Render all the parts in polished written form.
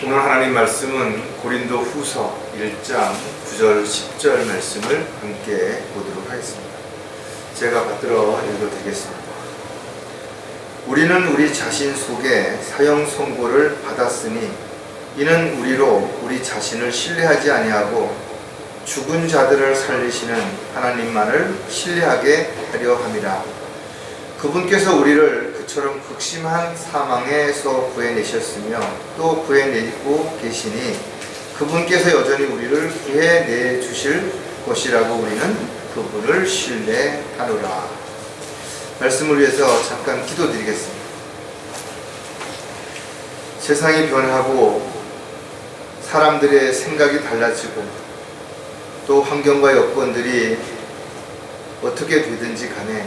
오늘 하나님 말씀은 고린도 후서 1장 9절 10절 말씀을 함께 보도록 하겠습니다. 제가 받들어 읽어드리겠습니다. 우리는 우리 자신 속에 사형 선고를 받았으니 이는 우리로 우리 자신을 신뢰하지 아니하고 죽은 자들을 살리시는 하나님만을 신뢰하게 하려 함이라. 그분께서 우리를 그처럼 극심한 사망에서 구해내셨으며 또 구해내고 계시니 그분께서 여전히 우리를 구해내 주실 것이라고 우리는 그분을 신뢰하노라. 말씀을 위해서 잠깐 기도드리겠습니다. 세상이 변하고 사람들의 생각이 달라지고 또 환경과 여건들이 어떻게 되든지 간에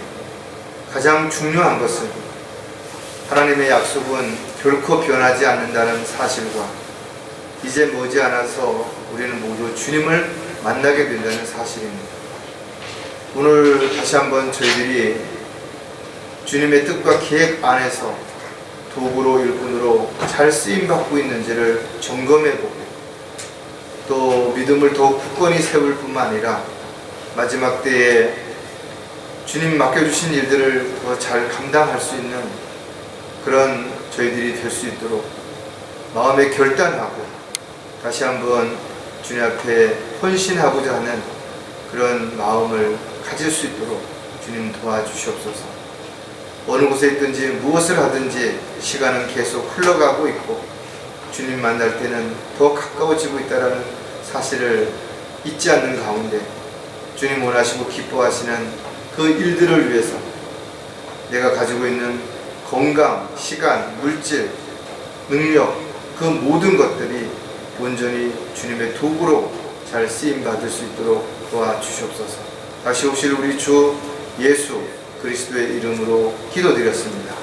가장 중요한 것은 하나님의 약속은 결코 변하지 않는다는 사실과 이제 머지않아서 우리는 모두 주님을 만나게 된다는 사실입니다. 오늘 다시 한번 저희들이 주님의 뜻과 계획 안에서 도구로 일꾼으로 잘 쓰임받고 있는지를 점검해보고 또 믿음을 더욱 굳건히 세울 뿐만 아니라 마지막 때에 주님 맡겨주신 일들을 더 잘 감당할 수 있는 그런 저희들이 될 수 있도록 마음에 결단하고 다시 한번 주님 앞에 헌신하고자 하는 그런 마음을 가질 수 있도록 주님 도와주시옵소서. 어느 곳에 있든지 무엇을 하든지 시간은 계속 흘러가고 있고 주님 만날 때는 더 가까워지고 있다는 사실을 잊지 않는 가운데 주님 원하시고 기뻐하시는 그 일들을 위해서 내가 가지고 있는 건강, 시간, 물질, 능력 그 모든 것들이 온전히 주님의 도구로 잘 쓰임받을 수 있도록 도와주시옵소서. 다시 오실 우리 주 예수 그리스도의 이름으로 기도드렸습니다.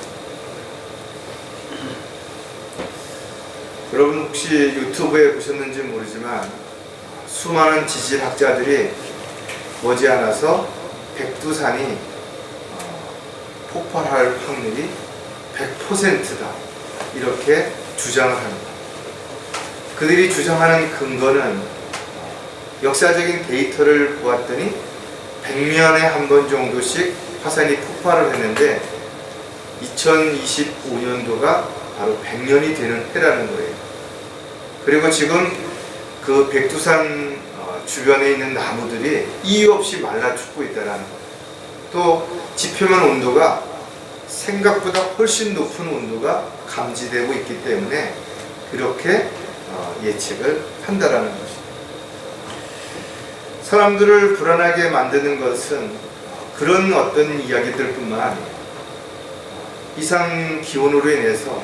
여러분 혹시 유튜브에 보셨는지 모르지만 수많은 지질학자들이 머지않아서 백두산이 폭발할 확률이 100%다 이렇게 주장을 합니다. 그들이 주장하는 근거는 역사적인 데이터를 보았더니 100년에 한 번 정도씩 화산이 폭발을 했는데 2025년도가 바로 100년이 되는 해라는 거예요. 그리고 지금 그 백두산 주변에 있는 나무들이 이유 없이 말라 죽고 있다는 것. 또 지표면 온도가 생각보다 훨씬 높은 온도가 감지되고 있기 때문에 그렇게 예측을 한다라는 것입니다. 사람들을 불안하게 만드는 것은 그런 어떤 이야기들뿐만 아니라 이상 기온으로 인해서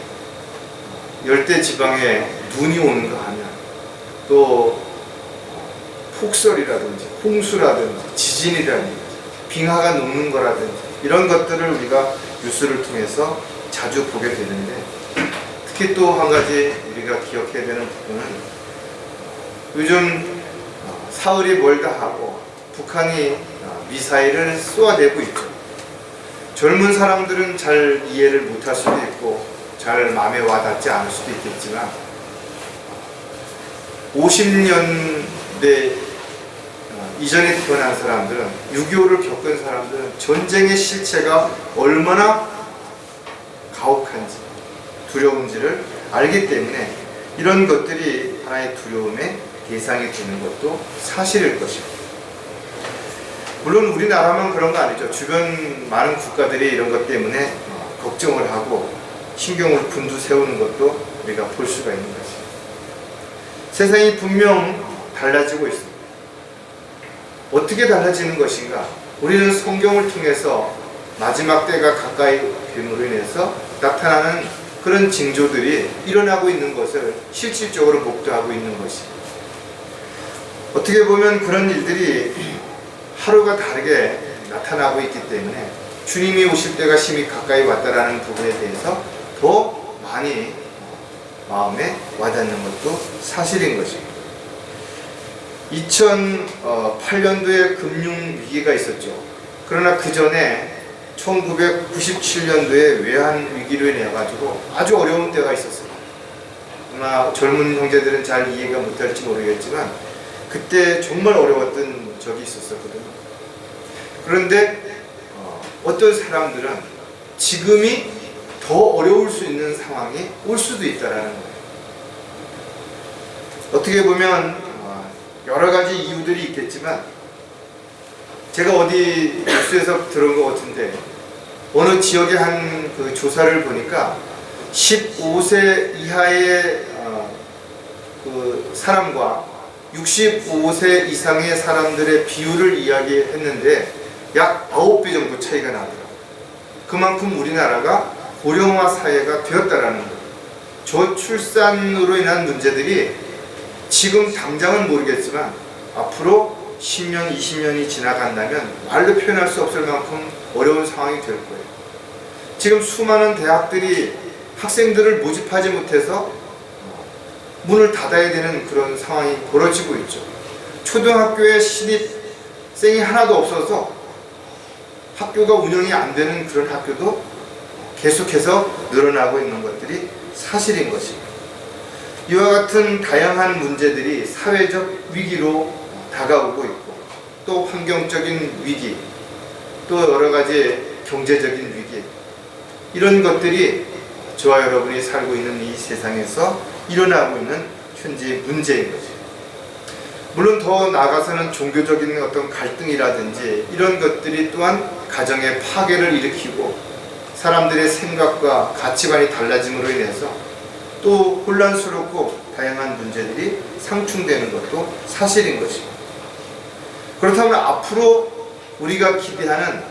열대 지방에 눈이 오는가 하면 또 폭설이라든지 홍수라든지 지진이라든지 빙하가 녹는 거라든지 이런 것들을 우리가 뉴스를 통해서 자주 보게 되는데 특히 또 한 가지 우리가 기억해야 되는 부분은 요즘 사흘이 멀다 하고 북한이 미사일을 쏘아대고 있죠. 젊은 사람들은 잘 이해를 못할 수도 있고 잘 마음에 와닿지 않을 수도 있겠지만 50년대 이전에 태어난 사람들은 6.25를 겪은 사람들은 전쟁의 실체가 얼마나 가혹한지 두려운지를 알기 때문에 이런 것들이 하나의 두려움의 대상이 되는 것도 사실일 것입니다. 물론 우리나라만 그런 거 아니죠. 주변 많은 국가들이 이런 것 때문에 걱정을 하고 신경을 곤두세우는 것도 우리가 볼 수가 있는 것입니다. 세상이 분명 달라지고 있습니다. 어떻게 달라지는 것인가? 우리는 성경을 통해서 마지막 때가 가까이 됨으로 인해서 나타나는 그런 징조들이 일어나고 있는 것을 실질적으로 목도하고 있는 것입니다. 어떻게 보면 그런 일들이 하루가 다르게 나타나고 있기 때문에 주님이 오실 때가 심히 가까이 왔다라는 부분에 대해서 더 많이 마음에 와닿는 것도 사실인 것입니다. 2008년도에 금융위기가 있었죠. 그러나 그 전에 1997년도에 외환위기로 인해 가지고 아주 어려운 때가 있었어요. 아마 젊은 형제들은 잘 이해가 못할지 모르겠지만 그때 정말 어려웠던 적이 있었거든요. 그런데 어떤 사람들은 지금이 더 어려울 수 있는 상황이 올 수도 있다라는 거예요. 어떻게 보면 여러 가지 이유들이 있겠지만 제가 어디 뉴스에서 들은 것 같은데 어느 지역의 한 그 조사를 보니까 15세 이하의 그 사람과 65세 이상의 사람들의 비율을 이야기했는데 약 9배 정도 차이가 나더라고요. 그만큼 우리나라가 고령화 사회가 되었다라는 거예요. 저출산으로 인한 문제들이 지금 당장은 모르겠지만 앞으로 10년, 20년이 지나간다면 말로 표현할 수 없을 만큼 어려운 상황이 될 거예요. 지금 수많은 대학들이 학생들을 모집하지 못해서 문을 닫아야 되는 그런 상황이 벌어지고 있죠. 초등학교에 신입생이 하나도 없어서 학교가 운영이 안 되는 그런 학교도 계속해서 늘어나고 있는 것들이 사실인 것입니다. 이와 같은 다양한 문제들이 사회적 위기로 다가오고 있고 또 환경적인 위기, 또 여러 가지 경제적인 위기, 이런 것들이 저와 여러분이 살고 있는 이 세상에서 일어나고 있는 현재 문제인 거죠. 물론 더 나아가서는 종교적인 어떤 갈등이라든지 이런 것들이 또한 가정의 파괴를 일으키고 사람들의 생각과 가치관이 달라짐으로 인해서 또 혼란스럽고 다양한 문제들이 상충되는 것도 사실인 것입니다. 그렇다면 앞으로 우리가 기대하는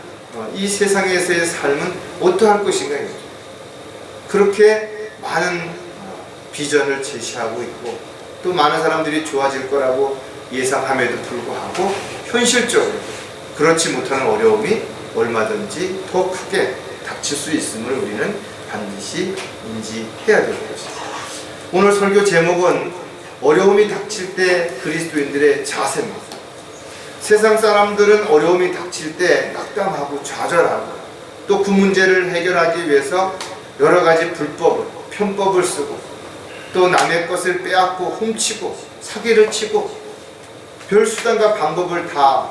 이 세상에서의 삶은 어떠할 것인가? 그렇게 많은 비전을 제시하고 있고 또 많은 사람들이 좋아질 거라고 예상함에도 불구하고 현실적으로 그렇지 못하는 어려움이 얼마든지 더 크게 닥칠 수 있음을 우리는 반드시 인지해야 될 것입니다. 오늘 설교 제목은 어려움이 닥칠 때 그리스도인들의 자세입니다. 세상 사람들은 어려움이 닥칠 때 낙담하고 좌절하고 또 그 문제를 해결하기 위해서 여러 가지 불법을, 편법을 쓰고 또 남의 것을 빼앗고 훔치고 사기를 치고 별 수단과 방법을 다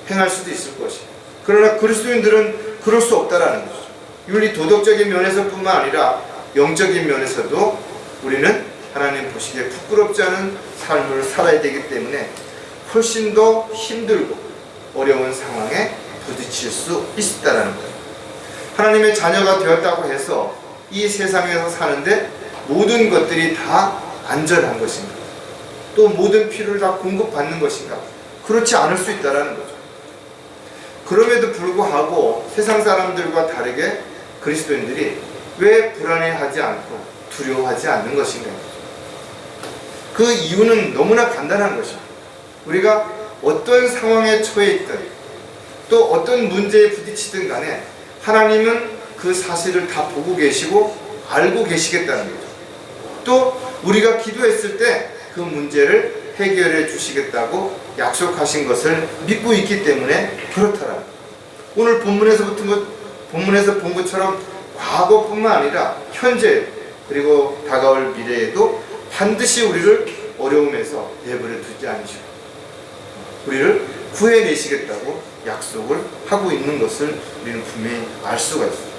행할 수도 있을 것이에요. 그러나 그리스도인들은 그럴 수 없다라는 거죠. 윤리 도덕적인 면에서뿐만 아니라 영적인 면에서도 우리는 하나님 보시기에 부끄럽지 않은 삶을 살아야 되기 때문에 훨씬 더 힘들고 어려운 상황에 부딪힐 수 있다는 거예요. 하나님의 자녀가 되었다고 해서 이 세상에서 사는데 모든 것들이 다 안전한 것인가? 또 모든 필요를 다 공급받는 것인가? 그렇지 않을 수 있다는 거죠. 그럼에도 불구하고 세상 사람들과 다르게 그리스도인들이 왜 불안해하지 않고 두려워하지 않는 것인가? 그 이유는 너무나 간단한 것입니다. 우리가 어떤 상황에 처해 있든 또 어떤 문제에 부딪히든 간에 하나님은 그 사실을 다 보고 계시고 알고 계시겠다는 거죠. 또 우리가 기도했을 때 그 문제를 해결해 주시겠다고 약속하신 것을 믿고 있기 때문에 그렇더라. 오늘 본문에서 본 것처럼 과거뿐만 아니라 현재 그리고 다가올 미래에도 반드시 우리를 어려움에서 내버려 두지 않으시고 우리를 구해내시겠다고 약속을 하고 있는 것을 우리는 분명히 알 수가 있어요.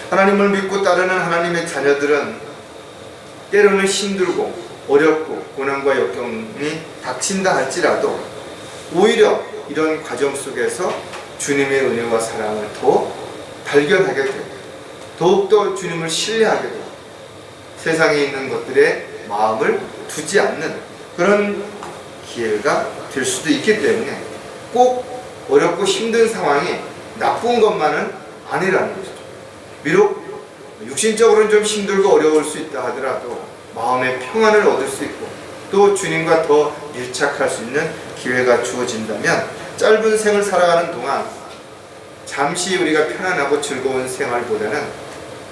하나님을 믿고 따르는 하나님의 자녀들은 때로는 힘들고 어렵고 고난과 역경이 닥친다 할지라도 오히려 이런 과정 속에서 주님의 은혜와 사랑을 더 발견하게 되고 더욱더 주님을 신뢰하게 되고 세상에 있는 것들에 마음을 두지 않는 그런 기회가 될 수도 있기 때문에 꼭 어렵고 힘든 상황이 나쁜 것만은 아니라는 거죠. 비록 육신적으로는 좀 힘들고 어려울 수 있다 하더라도 마음의 평안을 얻을 수 있고 또 주님과 더 밀착할 수 있는 기회가 주어진다면 짧은 생을 살아가는 동안 잠시 우리가 편안하고 즐거운 생활보다는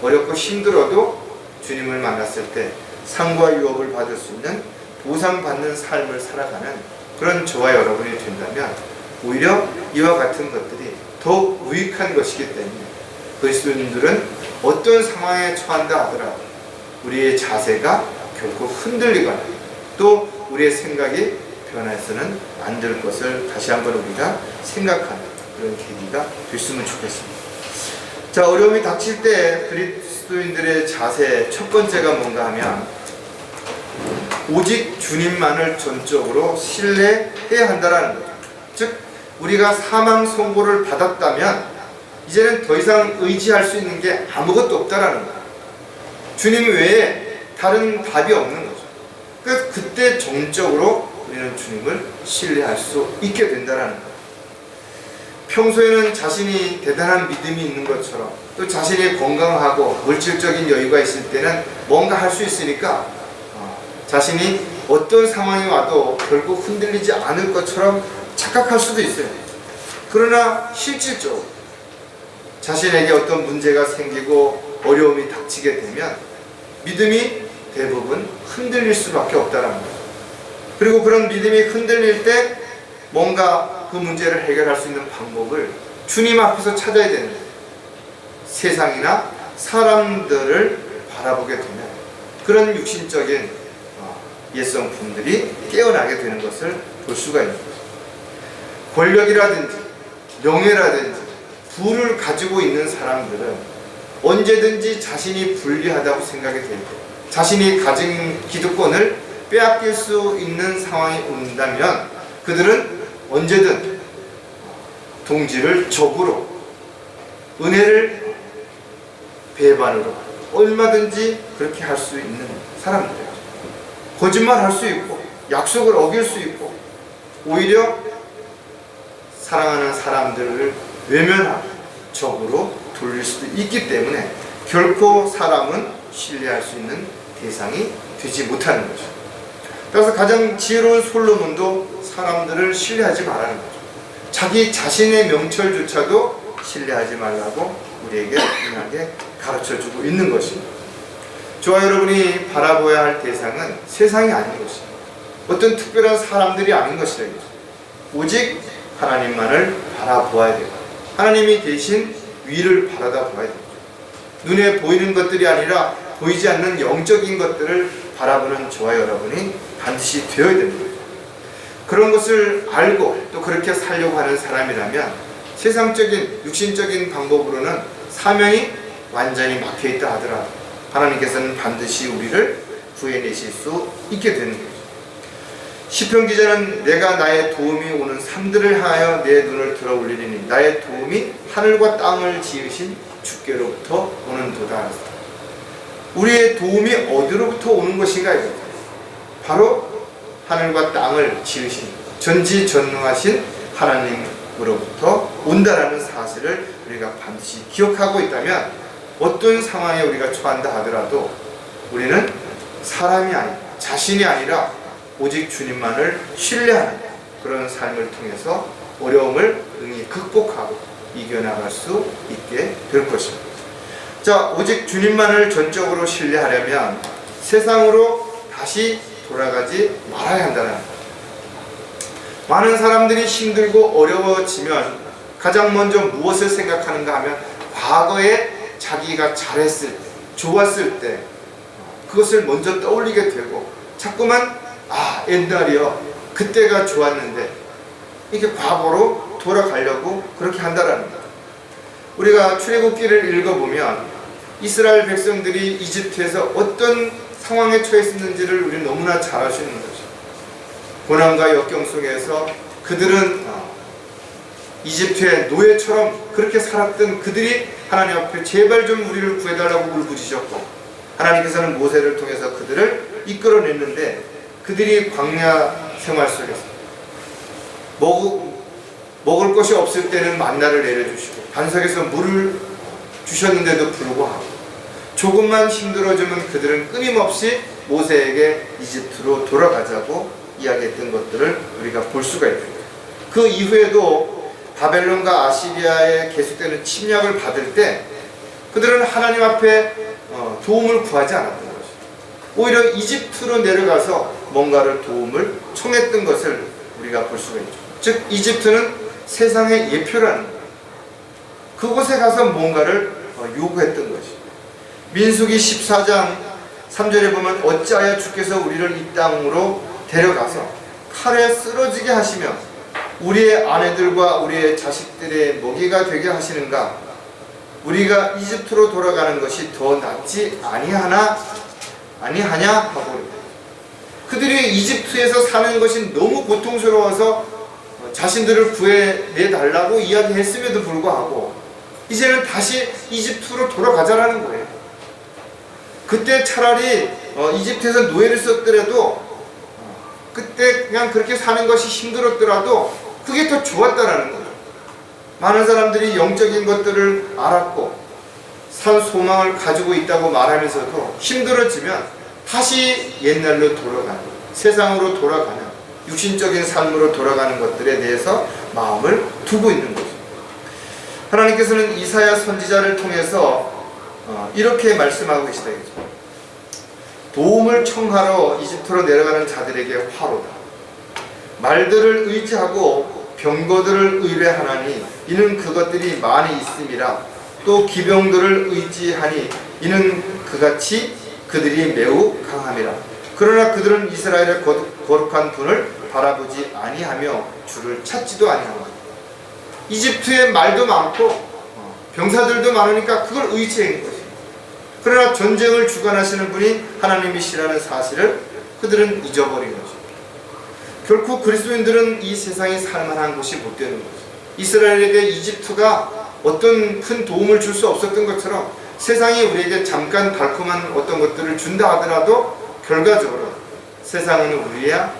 어렵고 힘들어도 주님을 만났을 때 상과 유업을 받을 수 있는 보상받는 삶을 살아가는 그런 저와 여러분이 된다면 오히려 이와 같은 것들이 더욱 유익한 것이기 때문에 그리스도인들은 어떤 상황에 처한다 하더라도 우리의 자세가 결코 흔들리거나 또 우리의 생각이 변해서는 안 될 것을 다시 한번 우리가 생각하는 그런 계기가 됐으면 좋겠습니다. 자, 어려움이 닥칠 때 그리스도인들의 자세 첫 번째가 뭔가 하면 오직 주님만을 전적으로 신뢰해야 한다는 거죠. 즉 우리가 사망 선고를 받았다면 이제는 더 이상 의지할 수 있는 게 아무것도 없다라는 거예요. 주님 외에 다른 답이 없는 거죠. 그래서 그때 정적으로 우리는 주님을 신뢰할 수 있게 된다는 거예요. 평소에는 자신이 대단한 믿음이 있는 것처럼 또 자신이 건강하고 물질적인 여유가 있을 때는 뭔가 할 수 있으니까 자신이 어떤 상황이 와도 결국 흔들리지 않을 것처럼 착각할 수도 있어요. 그러나 실질적으로 자신에게 어떤 문제가 생기고 어려움이 닥치게 되면 믿음이 대부분 흔들릴 수밖에 없다는 거예요. 그리고 그런 믿음이 흔들릴 때 뭔가 그 문제를 해결할 수 있는 방법을 주님 앞에서 찾아야 되는 거예요. 세상이나 사람들을 바라보게 되면 그런 육신적인 옛성품들이 깨어나게 되는 것을 볼 수가 있는 거죠. 권력이라든지 명예라든지 부를 가지고 있는 사람들은 언제든지 자신이 불리하다고 생각이 되고 자신이 가진 기득권을 빼앗길 수 있는 상황이 온다면 그들은 언제든 동지를 적으로 은혜를 배반으로 얼마든지 그렇게 할 수 있는 사람들이에요. 거짓말 할 수 있고 약속을 어길 수 있고 오히려 사랑하는 사람들을 외면하고 적으로 돌릴 수도 있기 때문에 결코 사람은 신뢰할 수 있는 대상이 되지 못하는 거죠. 그래서 가장 지혜로운 솔로몬도 사람들을 신뢰하지 말라는 거죠. 자기 자신의 명철조차도 신뢰하지 말라고 우리에게 분명하게 가르쳐주고 있는 것입니다. 저와 여러분이 바라보아야 할 대상은 세상이 아닌 것입니다. 어떤 특별한 사람들이 아닌 것이라는 거죠. 오직 하나님만을 바라보아야 되고 하나님이 대신 위를 바라보아야 되고 눈에 보이는 것들이 아니라 보이지 않는 영적인 것들을 바라보는 저와 여러분이 반드시 되어야 됩니다. 그런 것을 알고 또 그렇게 살려고 하는 사람이라면 세상적인 육신적인 방법으로는 사명이 완전히 막혀있다 하더라도 하나님께서는 반드시 우리를 구해내실 수 있게 되는 거죠. 시편 기자는 내가 나의 도움이 오는 산들을 하여 내 눈을 들어 올리리니 나의 도움이 하늘과 땅을 지으신 주께로부터 오는도다. 우리의 도움이 어디로부터 오는 것인가? 바로 하늘과 땅을 지으신 전지전능하신 하나님으로부터 온다라는 사실을 우리가 반드시 기억하고 있다면 어떤 상황에 우리가 처한다 하더라도 우리는 사람이 아니라 자신이 아니라 오직 주님만을 신뢰하는 그런 삶을 통해서 어려움을 능히 극복하고 이겨나갈 수 있게 될 것입니다. 자, 오직 주님만을 전적으로 신뢰하려면 세상으로 다시 돌아가지 말아야 한다는 거예요. 많은 사람들이 힘들고 어려워지면 가장 먼저 무엇을 생각하는가 하면 과거에 자기가 잘했을 때, 좋았을 때 그것을 먼저 떠올리게 되고 자꾸만 옛날이요 그때가 좋았는데 이렇게 과거로 돌아가려고 그렇게 한다라는 거예요. 우리가 출애굽기를 읽어보면 이스라엘 백성들이 이집트에서 어떤 상황에 처했었는지를 우리는 너무나 잘 알 수 있는 거죠. 고난과 역경 속에서 그들은 이집트의 노예처럼 그렇게 살았던 그들이 하나님 앞에 제발 좀 우리를 구해달라고 울부짖었고 하나님께서는 모세를 통해서 그들을 이끌어냈는데 그들이 광야 생활 속에서 먹을 것이 없을 때는 만나를 내려주시고 반석에서 물을 주셨는데도 불구하고 조금만 힘들어지면 그들은 끊임없이 모세에게 이집트로 돌아가자고 이야기했던 것들을 우리가 볼 수가 있습니다. 그 이후에도 바벨론과 아시리아의 계속되는 침략을 받을 때 그들은 하나님 앞에 도움을 구하지 않았던 것이죠. 오히려 이집트로 내려가서 뭔가를 도움을 청했던 것을 우리가 볼 수가 있죠. 즉 이집트는 세상의 예표라는 거예요. 그곳에 가서 뭔가를 요구했던 것이죠. 민수기 14장 3절에 보면 어찌하여 주께서 우리를 이 땅으로 데려가서 칼에 쓰러지게 하시며 우리의 아내들과 우리의 자식들의 먹이가 되게 하시는가? 우리가 이집트로 돌아가는 것이 더 낫지 아니하냐 하고, 그들이 이집트에서 사는 것이 너무 고통스러워서 자신들을 구해내달라고 이야기했음에도 불구하고 이제는 다시 이집트로 돌아가자라는 거예요. 그때 차라리 이집트에서 노예를 썼더라도, 그때 그냥 그렇게 사는 것이 힘들었더라도 그게 더 좋았다라는 거죠. 많은 사람들이 영적인 것들을 알았고 산 소망을 가지고 있다고 말하면서도 힘들어지면 다시 옛날로 돌아가는, 세상으로 돌아가는, 육신적인 삶으로 돌아가는 것들에 대해서 마음을 두고 있는 거죠. 하나님께서는 이사야 선지자를 통해서 이렇게 말씀하고 계시다. 도움을 청하러 이집트로 내려가는 자들에게 화로다. 말들을 의지하고 병거들을 의뢰하나니 이는 그것들이 많이 있음이라. 또 기병들을 의지하니 이는 그같이 그들이 매우 강함이라. 그러나 그들은 이스라엘의 거룩한 분을 바라보지 아니하며 주를 찾지도 아니하노라. 이집트에 말도 많고 병사들도 많으니까 그걸 의지한 것이. 그러나 전쟁을 주관하시는 분이 하나님이시라는 사실을 그들은 잊어버린 거죠. 결코 그리스도인들은 이 세상이 살만한 곳이 못 되는 거죠. 이스라엘에게 이집트가 어떤 큰 도움을 줄 수 없었던 것처럼 세상이 우리에게 잠깐 달콤한 어떤 것들을 준다 하더라도 결과적으로 세상은 우리가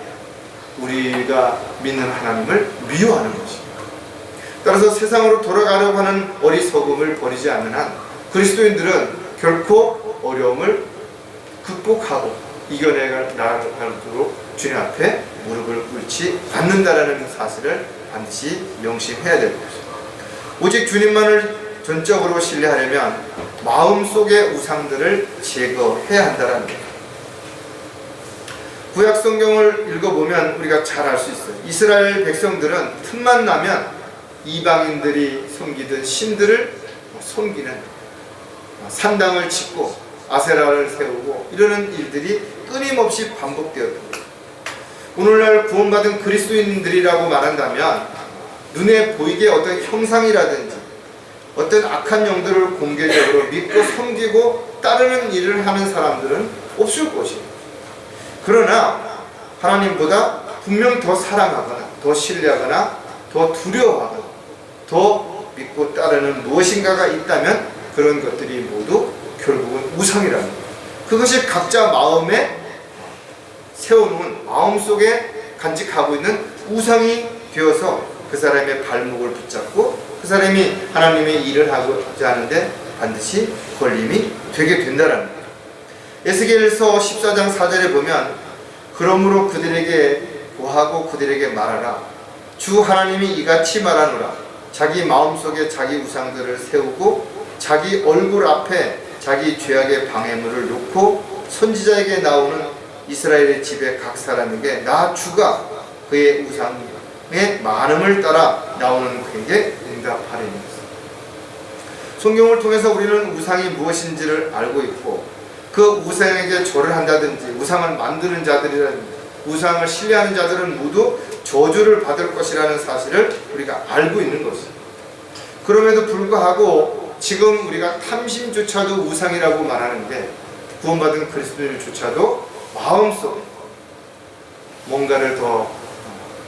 믿는 하나님을 미워하는 것입니다. 따라서 세상으로 돌아가려고 하는 어리석음을 버리지 않는 한 그리스도인들은 결코 어려움을 극복하고 이겨내도록 주님 앞에 무릎을 꿇지 않는다라는 사실을 반드시 명심해야 될 것입니다. 오직 주님만을 전적으로 신뢰하려면 마음속의 우상들을 제거해야 한다는 것. 구약 성경을 읽어보면 우리가 잘 알 수 있어요. 이스라엘 백성들은 틈만 나면 이방인들이 섬기던 신들을 섬기는, 산당을 짓고 아세라를 세우고 이러는 일들이 끊임없이 반복되었습니다. 오늘날 구원받은 그리스도인들이라고 말한다면 눈에 보이게 어떤 형상이라든지 어떤 악한 영들을 공개적으로 믿고 섬기고 따르는 일을 하는 사람들은 없을 것입니다. 그러나 하나님보다 분명 더 사랑하거나 더 신뢰하거나 더 두려워하거나 더 믿고 따르는 무엇인가가 있다면 그런 것들이 모두 결국은 우상이라는 거예요. 그것이 각자 마음에 세워놓은, 마음속에 간직하고 있는 우상이 되어서 그 사람의 발목을 붙잡고 그 사람이 하나님의 일을 하고자 하는데 반드시 걸림이 되게 된다는 거예요. 에스겔서 14장 4절에 보면 그러므로 그들에게 고하고 그들에게 말하라. 주 하나님이 이같이 말하노라. 자기 마음속에 자기 우상들을 세우고 자기 얼굴 앞에 자기 죄악의 방해물을 놓고 선지자에게 나오는 이스라엘의 집에 각 사람에게 나 주가 그의 우상의 많음을 따라 나오는 그에게 응답하리니. 성경을 통해서 우리는 우상이 무엇인지를 알고 있고 그 우상에게 절을 한다든지 우상을 만드는 자들이라든지 우상을 신뢰하는 자들은 모두 저주를 받을 것이라는 사실을 우리가 알고 있는 것입니다. 그럼에도 불구하고 지금 우리가 탐심조차도 우상이라고 말하는데 구원받은 그리스도인조차도 마음속에 뭔가를 더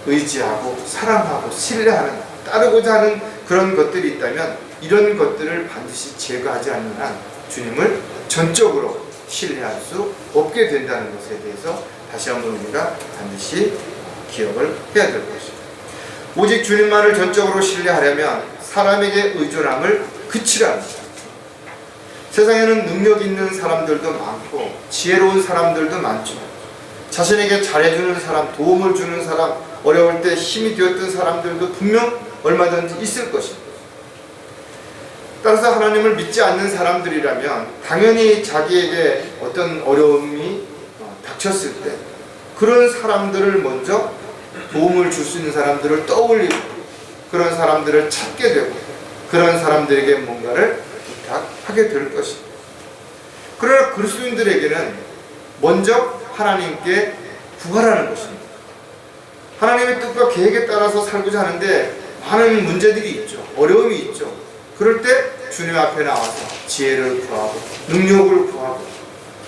의지하고 사랑하고 신뢰하는, 따르고자 하는 그런 것들이 있다면 이런 것들을 반드시 제거하지 않는 한 주님을 전적으로 신뢰할 수 없게 된다는 것에 대해서 다시 한번 우리가 반드시 기억을 해야 될 것입니다. 오직 주님만을 전적으로 신뢰하려면 사람에게 의존함을 그치라는 것입니다. 세상에는 능력 있는 사람들도 많고 지혜로운 사람들도 많죠. 자신에게 잘해주는 사람, 도움을 주는 사람, 어려울 때 힘이 되었던 사람들도 분명 얼마든지 있을 것입니다. 따라서 하나님을 믿지 않는 사람들이라면 당연히 자기에게 어떤 어려움이 닥쳤을 때 그런 사람들을 먼저 도움을 줄 수 있는 사람들을 떠올리고 그런 사람들을 찾게 되고 그런 사람들에게 뭔가를 부탁하게 될 것입니다. 그러나 그리스도인들에게는 먼저 하나님께 구하라는 것입니다. 하나님의 뜻과 계획에 따라서 살고자 하는데 많은 문제들이 있죠. 어려움이 있죠. 그럴 때 주님 앞에 나와서 지혜를 구하고 능력을 구하고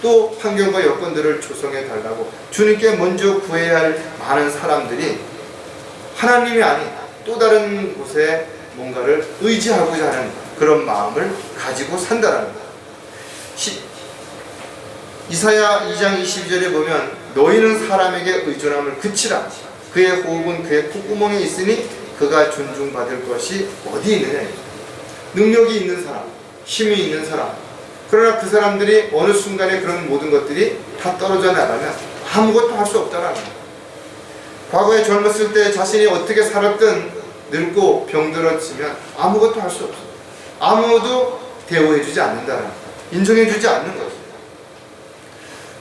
또 환경과 여건들을 조성해 달라고 주님께 먼저 구해야 할 많은 사람들이 하나님이 아닌 또 다른 곳에 뭔가를 의지하고자 하는 그런 마음을 가지고 산다라는 거예요. 이사야 2장 22절에 보면 너희는 사람에게 의존함을 그치라. 그의 호흡은 그의 콧구멍에 있으니 그가 존중받을 것이 어디 있느냐. 능력이 있는 사람, 힘이 있는 사람, 그러나 그 사람들이 어느 순간에 그런 모든 것들이 다 떨어져 나가면 아무것도 할 수 없다라는 거예요. 과거에 젊었을 때 자신이 어떻게 살았든 늙고 병들어지면 아무것도 할 수 없어요. 아무도 대우해주지 않는다는 거예요. 인정해주지 않는 거죠.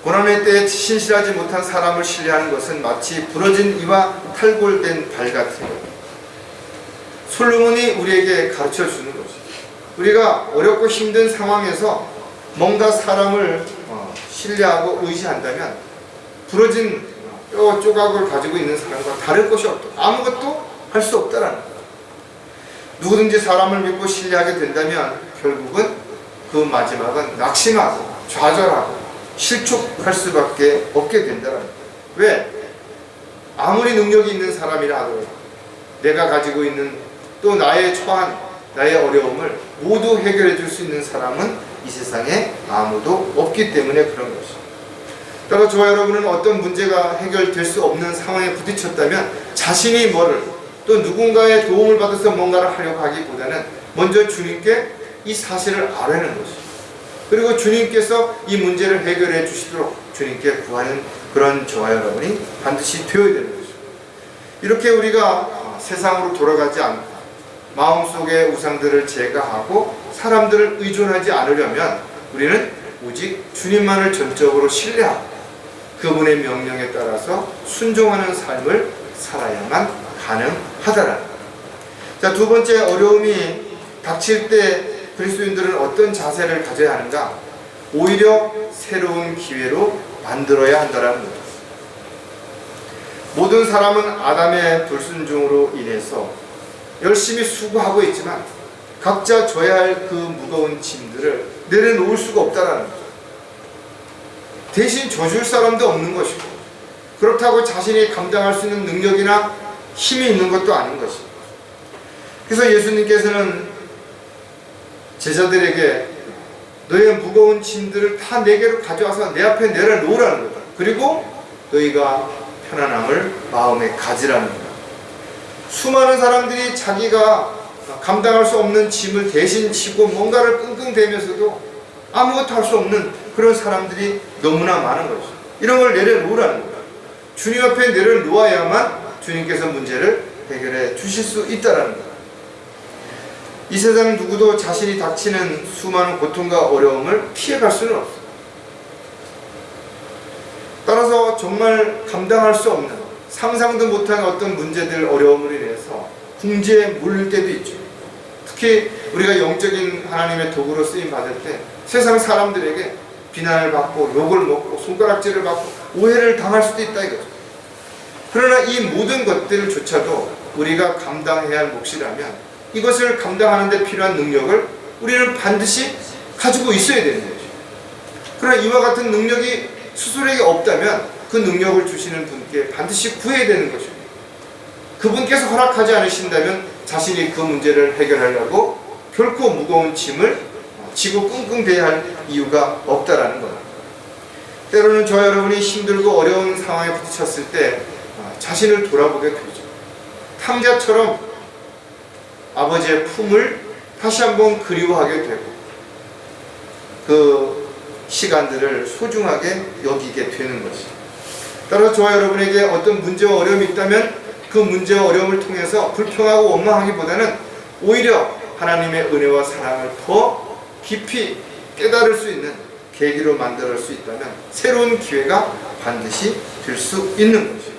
고난의 때에 신실하지 못한 사람을 신뢰하는 것은 마치 부러진 이와 탈골된 발 같은 거예요. 솔로몬이 우리에게 가르쳐 주는 거죠. 우리가 어렵고 힘든 상황에서 뭔가 사람을 신뢰하고 의지한다면 부러진 뼈 조각을 가지고 있는 사람과 다를 것이 없다. 아무것도 할 수 없다라는 거예요. 누구든지 사람을 믿고 신뢰하게 된다면 결국은 그 마지막은 낙심하고 좌절하고 실족할 수밖에 없게 된다는 거예요. 왜? 아무리 능력이 있는 사람이라 하더라도 내가 가지고 있는 또 나의 처한 나의 어려움을 모두 해결해 줄 수 있는 사람은 이 세상에 아무도 없기 때문에 그런 것이죠. 따라 저와 여러분은 어떤 문제가 해결될 수 없는 상황에 부딪혔다면 자신이 뭐를 또 누군가의 도움을 받아서 뭔가를 하려고 하기보다는 먼저 주님께 이 사실을 알아내는 것이죠. 그리고 주님께서 이 문제를 해결해 주시도록 주님께 구하는 그런 저와 여러분이 반드시 되어야 되는 것이죠. 이렇게 우리가 세상으로 돌아가지 않고 마음속의 우상들을 제거하고 사람들을 의존하지 않으려면 우리는 오직 주님만을 전적으로 신뢰하고 그분의 명령에 따라서 순종하는 삶을 살아야만 가능하다라는 거예요. 자, 두 번째 어려움이 닥칠 때 그리스도인들은 어떤 자세를 가져야 하는가? 오히려 새로운 기회로 만들어야 한다는 거죠. 모든 사람은 아담의 불순종으로 인해서 열심히 수고하고 있지만 각자 져야 할 그 무거운 짐들을 내려놓을 수가 없다는 거죠. 대신 져줄 사람도 없는 것이고 그렇다고 자신이 감당할 수 있는 능력이나 힘이 있는 것도 아닌 것입니다. 그래서 예수님께서는 제자들에게 너희의 무거운 짐들을 다 내게로 가져와서 내 앞에 내려놓으라는 거다. 그리고 너희가 편안함을 마음에 가지라는 거다. 수많은 사람들이 자기가 감당할 수 없는 짐을 대신 지고 뭔가를 끙끙대면서도 아무것도 할 수 없는 그런 사람들이 너무나 많은 거죠. 이런 걸 내려놓으라는 거예요. 주님 앞에 내려놓아야만 주님께서 문제를 해결해 주실 수 있다는 거예요. 이 세상 누구도 자신이 닥치는 수많은 고통과 어려움을 피해갈 수는 없어요. 따라서 정말 감당할 수 없는 상상도 못한 어떤 문제들, 어려움으로 인해서 궁지에 물릴 때도 있죠. 특히 우리가 영적인 하나님의 도구로 쓰임 받을 때 세상 사람들에게 비난을 받고 욕을 먹고 손가락질을 받고 오해를 당할 수도 있다 이거죠. 그러나 이 모든 것들조차도 우리가 감당해야 할 몫이라면 이것을 감당하는 데 필요한 능력을 우리는 반드시 가지고 있어야 되는 거죠. 그러나 이와 같은 능력이 스스로에게 없다면 그 능력을 주시는 분께 반드시 구해야 되는 것입니다. 그분께서 허락하지 않으신다면 자신이 그 문제를 해결하려고 결코 무거운 짐을 지고 끙끙대야 할 이유가 없다라는 거예요. 때로는 저와 여러분이 힘들고 어려운 상황에 부딪혔을 때 자신을 돌아보게 되죠. 탕자처럼 아버지의 품을 다시 한번 그리워하게 되고 그 시간들을 소중하게 여기게 되는 것이죠. 따라서 저와 여러분에게 어떤 문제와 어려움이 있다면 그 문제와 어려움을 통해서 불평하고 원망하기보다는 오히려 하나님의 은혜와 사랑을 더 깊이 깨달을 수 있는 계기로 만들 수 있다면 새로운 기회가 반드시 될 수 있는 것이죠.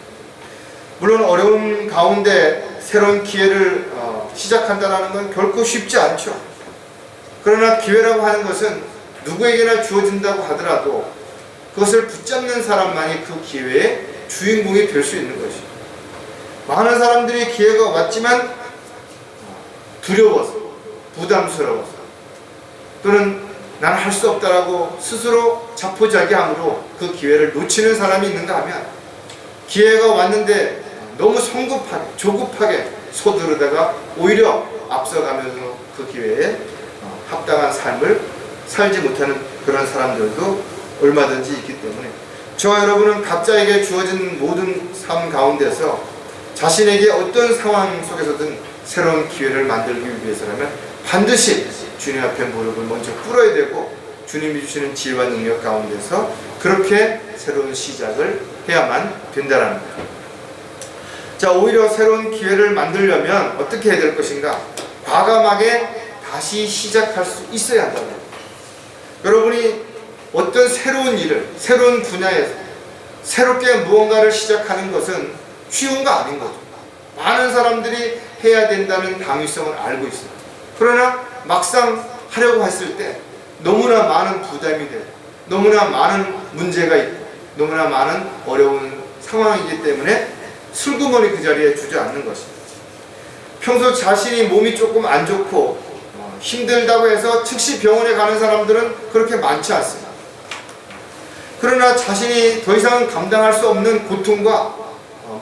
물론 어려운 가운데 새로운 기회를 시작한다는 건 결코 쉽지 않죠. 그러나 기회라고 하는 것은 누구에게나 주어진다고 하더라도 그것을 붙잡는 사람만이 그 기회의 주인공이 될 수 있는 것이죠. 많은 사람들이 기회가 왔지만 두려워서, 부담스러워서, 또는 난 할 수 없다라고 스스로 자포자기함으로 그 기회를 놓치는 사람이 있는가 하면, 기회가 왔는데 너무 성급하게, 조급하게 서두르다가 오히려 앞서가면서 그 기회에 합당한 삶을 살지 못하는 그런 사람들도 얼마든지 있기 때문에, 저와 여러분은 각자에게 주어진 모든 삶 가운데서 자신에게 어떤 상황 속에서든 새로운 기회를 만들기 위해서라면 반드시 주님 앞에 무릎을 먼저 꿇어야 되고, 주님이 주시는 지혜와 능력 가운데서 그렇게 새로운 시작을 해야만 된다는 거예요. 자, 오히려 새로운 기회를 만들려면 어떻게 해야 될 것인가? 과감하게 다시 시작할 수 있어야 한다는 거예요. 여러분이 어떤 새로운 일을, 새로운 분야에서 새롭게 무언가를 시작하는 것은 쉬운 거 아닌 거죠. 많은 사람들이 해야 된다는 당위성을 알고 있어요. 그러나 막상 하려고 했을 때 너무나 많은 부담이 되고, 너무나 많은 문제가 있고, 너무나 많은 어려운 상황이기 때문에 슬그머니 그 자리에 주저앉는 것입니다. 평소 자신이 몸이 조금 안 좋고 힘들다고 해서 즉시 병원에 가는 사람들은 그렇게 많지 않습니다. 그러나 자신이 더 이상 감당할 수 없는 고통과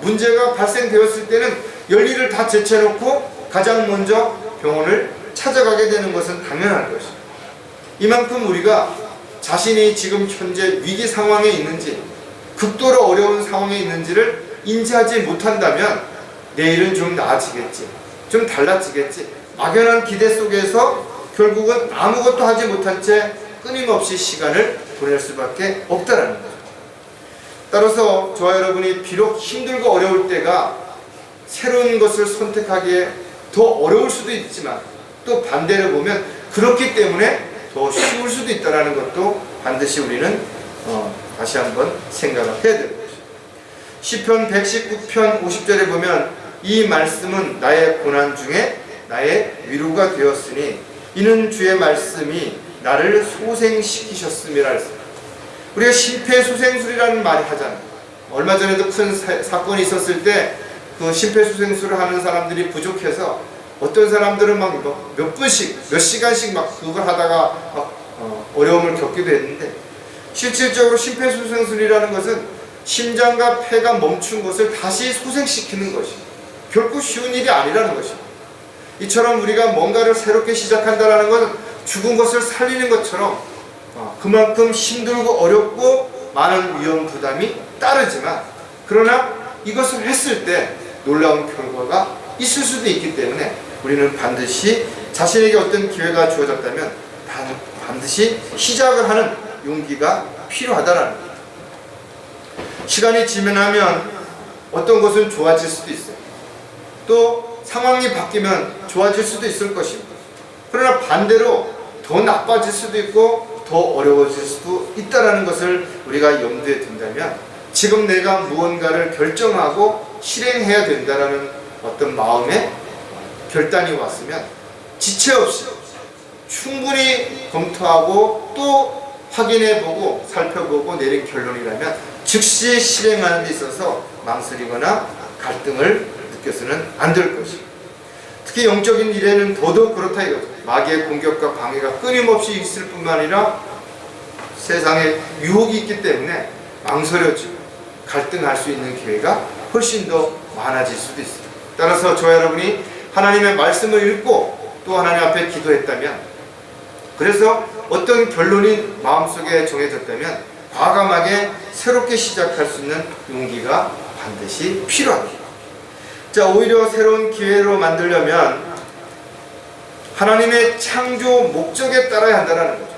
문제가 발생되었을 때는 열일을 다 제쳐놓고 가장 먼저 병원을 찾아가게 되는 것은 당연한 것입니다. 이만큼 우리가 자신이 지금 현재 위기 상황에 있는지, 극도로 어려운 상황에 있는지를 인지하지 못한다면 내일은 좀 나아지겠지, 좀 달라지겠지, 막연한 기대 속에서 결국은 아무것도 하지 못한 채 끊임없이 시간을 보낼 수밖에 없다라는 거죠. 따라서 저와 여러분이 비록 힘들고 어려울 때가 새로운 것을 선택하기에 더 어려울 수도 있지만, 또 반대로 보면 그렇기 때문에 더 쉬울 수도 있다는 것도 반드시 우리는 다시 한번 생각을 해야 될 것입니다. 시편 119편 50절에 보면 이 말씀은 나의 고난 중에 나의 위로가 되었으니 이는 주의 말씀이 나를 소생시키셨음이라 했습니다. 우리가 심폐소생술이라는 말을 하잖아요. 얼마 전에도 큰 사건이 있었을 때 그 심폐소생술을 하는 사람들이 부족해서 어떤 사람들은 막 몇 분씩, 몇 시간씩 막 그걸 하다가 어려움을 겪기도 했는데, 실질적으로 심폐소생술이라는 것은 심장과 폐가 멈춘 것을 다시 소생시키는 것이 결코 쉬운 일이 아니라는 것입니다. 이처럼 우리가 뭔가를 새롭게 시작한다는 것은 죽은 것을 살리는 것처럼 그만큼 힘들고 어렵고 많은 위험 부담이 따르지만, 그러나 이것을 했을 때 놀라운 결과가 있을 수도 있기 때문에 우리는 반드시 자신에게 어떤 기회가 주어졌다면 반드시 시작을 하는 용기가 필요하다라는 거예요. 시간이 지나면 어떤 것은 좋아질 수도 있어요. 또 상황이 바뀌면 좋아질 수도 있을 것입니다. 그러나 반대로 더 나빠질 수도 있고 더 어려워질 수도 있다는 것을 우리가 염두에 둔다면, 지금 내가 무언가를 결정하고 실행해야 된다는 어떤 마음의 결단이 왔으면 지체 없이 충분히 검토하고 또 확인해보고 살펴보고 내린 결론이라면 즉시 실행하는 데 있어서 망설이거나 갈등을 느껴서는 안 될 것입니다. 특히 영적인 일에는 더더욱 그렇다 이거죠. 마귀의 공격과 방해가 끊임없이 있을 뿐만 아니라 세상에 유혹이 있기 때문에 망설여지고 갈등할 수 있는 기회가 훨씬 더 많아질 수도 있습니다. 따라서 저와 여러분이 하나님의 말씀을 읽고 또 하나님 앞에 기도했다면, 그래서 어떤 결론이 마음속에 정해졌다면 과감하게 새롭게 시작할 수 있는 용기가 반드시 필요합니다. 자, 오히려 새로운 기회로 만들려면 하나님의 창조 목적에 따라야 한다는 거죠.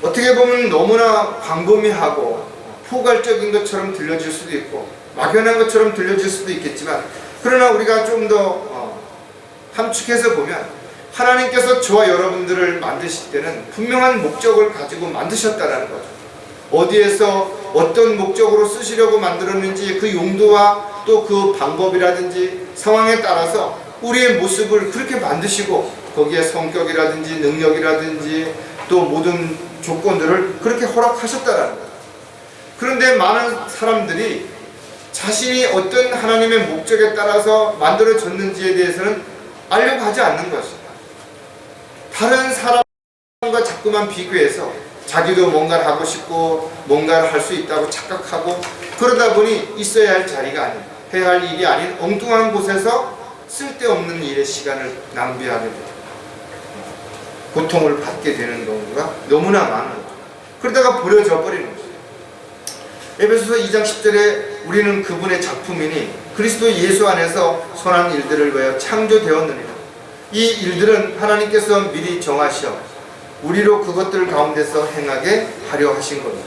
어떻게 보면 너무나 광범위하고 포괄적인 것처럼 들려질 수도 있고 막연한 것처럼 들려질 수도 있겠지만, 그러나 우리가 좀 더 함축해서 보면 하나님께서 저와 여러분들을 만드실 때는 분명한 목적을 가지고 만드셨다는 거죠. 어디에서 어떤 목적으로 쓰시려고 만들었는지 그 용도와 또 그 방법이라든지 상황에 따라서 우리의 모습을 그렇게 만드시고, 거기에 성격이라든지 능력이라든지 또 모든 조건들을 그렇게 허락하셨다는 거예요. 그런데 많은 사람들이 자신이 어떤 하나님의 목적에 따라서 만들어졌는지에 대해서는 알려고 하지 않는 것입니다. 다른 사람과 자꾸만 비교해서 자기도 뭔가를 하고 싶고 뭔가를 할 수 있다고 착각하고, 그러다 보니 있어야 할 자리가 아닌, 해야 할 일이 아닌 엉뚱한 곳에서 쓸데없는 일에 시간을 낭비하게 되고 고통을 받게 되는 경우가 너무나 많은 거죠. 그러다가 버려져 버리는 거죠. 에베소서 2장 10절에 우리는 그분의 작품이니 그리스도 예수 안에서 선한 일들을 위하여 창조되었느니라. 이 일들은 하나님께서 미리 정하시어 우리로 그것들 가운데서 행하게 하려 하신 겁니다.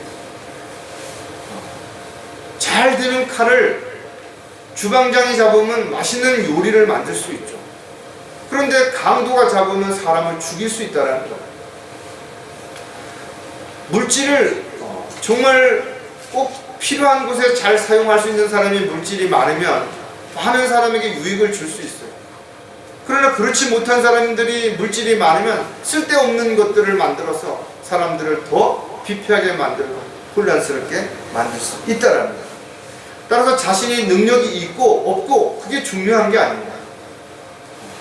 잘 드는 칼을 주방장이 잡으면 맛있는 요리를 만들 수 있죠. 그런데 강도가 잡으면 사람을 죽일 수 있다는 거예요. 물질을 정말 꼭 필요한 곳에 잘 사용할 수 있는 사람이 물질이 많으면 많은 사람에게 유익을 줄 수 있어요. 그러나 그렇지 못한 사람들이 물질이 많으면 쓸데없는 것들을 만들어서 사람들을 더 비피하게 만들고 혼란스럽게 만들 수 있다는 거예요. 따라서 자신이 능력이 있고 없고 그게 중요한 게 아닙니다.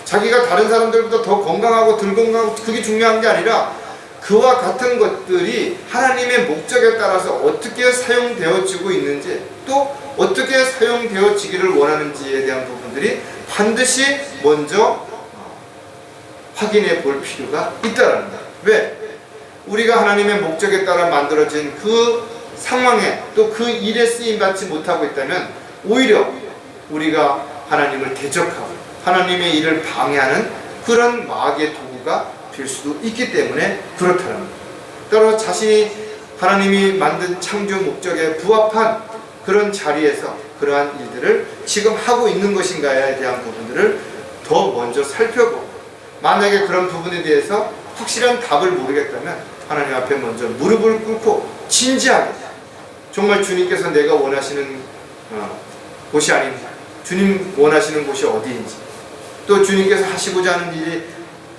자기가 다른 사람들보다 더 건강하고 덜 건강하고 그게 중요한 게 아니라 그와 같은 것들이 하나님의 목적에 따라서 어떻게 사용되어지고 있는지, 또 어떻게 사용되어지기를 원하는지에 대한 부분들이 반드시 먼저 확인해 볼 필요가 있다는 거예요. 왜? 우리가 하나님의 목적에 따라 만들어진 그 상황에 또 그 일에 쓰임받지 못하고 있다면 오히려 우리가 하나님을 대적하고 하나님의 일을 방해하는 그런 마귀의 도구가 될 수도 있기 때문에 그렇다는 겁니다. 따라서 자신이 하나님이 만든 창조 목적에 부합한 그런 자리에서 그러한 일들을 지금 하고 있는 것인가에 대한 부분들을 더 먼저 살펴보고, 만약에 그런 부분에 대해서 확실한 답을 모르겠다면 하나님 앞에 먼저 무릎을 꿇고 진지하게 정말 주님께서 내가 원하시는 곳이 아닌 주님 원하시는 곳이 어디인지, 또 주님께서 하시고자 하는 일이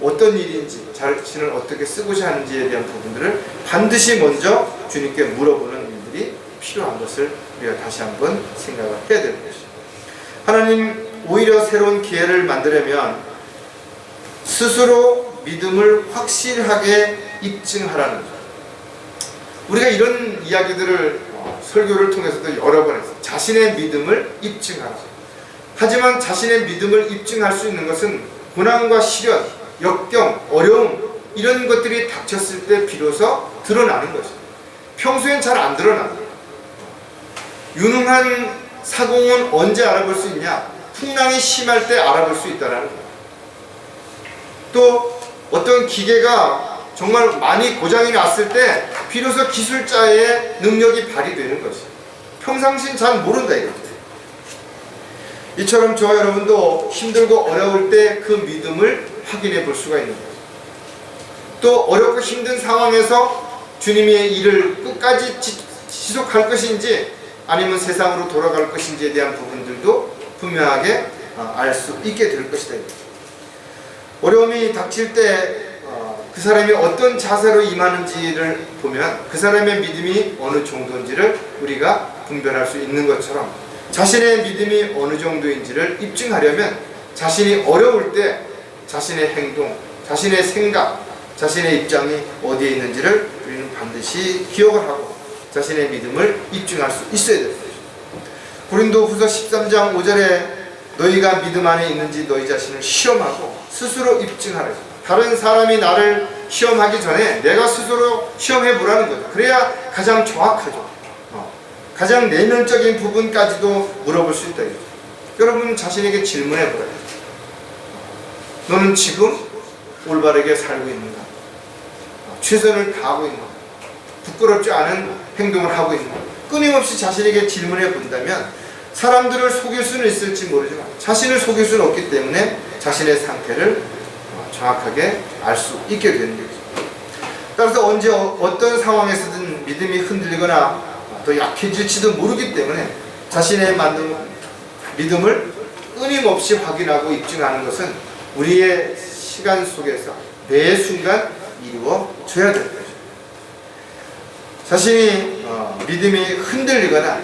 어떤 일인지, 자신을 어떻게 쓰고자 하는지에 대한 부분들을 반드시 먼저 주님께 물어보는 일들이 필요한 것을 우리가 다시 한번 생각을 해야 되는 것이죠. 하나님 오히려 새로운 기회를 만들려면 스스로 믿음을 확실하게 입증하라는 거죠. 우리가 이런 이야기들을 설교를 통해서도 여러 번 했어요. 자신의 믿음을 입증하라. 하지만 자신의 믿음을 입증할 수 있는 것은 고난과 시련, 역경, 어려움 이런 것들이 닥쳤을 때 비로소 드러나는 것이죠. 평소엔 잘 안 드러납니다. 유능한 사공은 언제 알아볼 수 있냐? 풍랑이 심할 때 알아볼 수 있다는 거예요. 또 어떤 기계가 정말 많이 고장이 났을 때 비로소 기술자의 능력이 발휘되는 것이에요. 평상시엔 잘 모른다 이거죠. 이처럼 저와 여러분도 힘들고 어려울 때 그 믿음을 확인해 볼 수가 있는 거예요. 또 어렵고 힘든 상황에서 주님의 일을 끝까지 지속할 것인지 아니면 세상으로 돌아갈 것인지에 대한 부분들도 분명하게 알 수 있게 될 것이다. 어려움이 닥칠 때 그 사람이 어떤 자세로 임하는지를 보면 그 사람의 믿음이 어느 정도인지를 우리가 분별할 수 있는 것처럼, 자신의 믿음이 어느 정도인지를 입증하려면 자신이 어려울 때 자신의 행동, 자신의 생각, 자신의 입장이 어디에 있는지를 우리는 반드시 기억을 하고 자신의 믿음을 입증할 수 있어야 됩니다. 고린도후서 13장 5절에 너희가 믿음 안에 있는지 너희 자신을 시험하고 스스로 입증하라. 다른 사람이 나를 시험하기 전에 내가 스스로 시험해 보라는 거죠. 그래야 가장 정확하죠. 가장 내면적인 부분까지도 물어볼 수 있다. 여러분 자신에게 질문해 보라요. 너는 지금 올바르게 살고 있는가? 최선을 다하고 있는가? 부끄럽지 않은 행동을 하고 있는가? 끊임없이 자신에게 질문해 본다면 사람들을 속일 수는 있을지 모르지만 자신을 속일 수는 없기 때문에 자신의 상태를 정확하게 알 수 있게 되는 거죠. 따라서 언제 어떤 상황에서든 믿음이 흔들리거나 더 약해질지도 모르기 때문에 자신의 믿음을 끊임없이 확인하고 입증하는 것은 우리의 시간 속에서 매 순간 이루어져야 되는 거죠. 자신이 믿음이 흔들리거나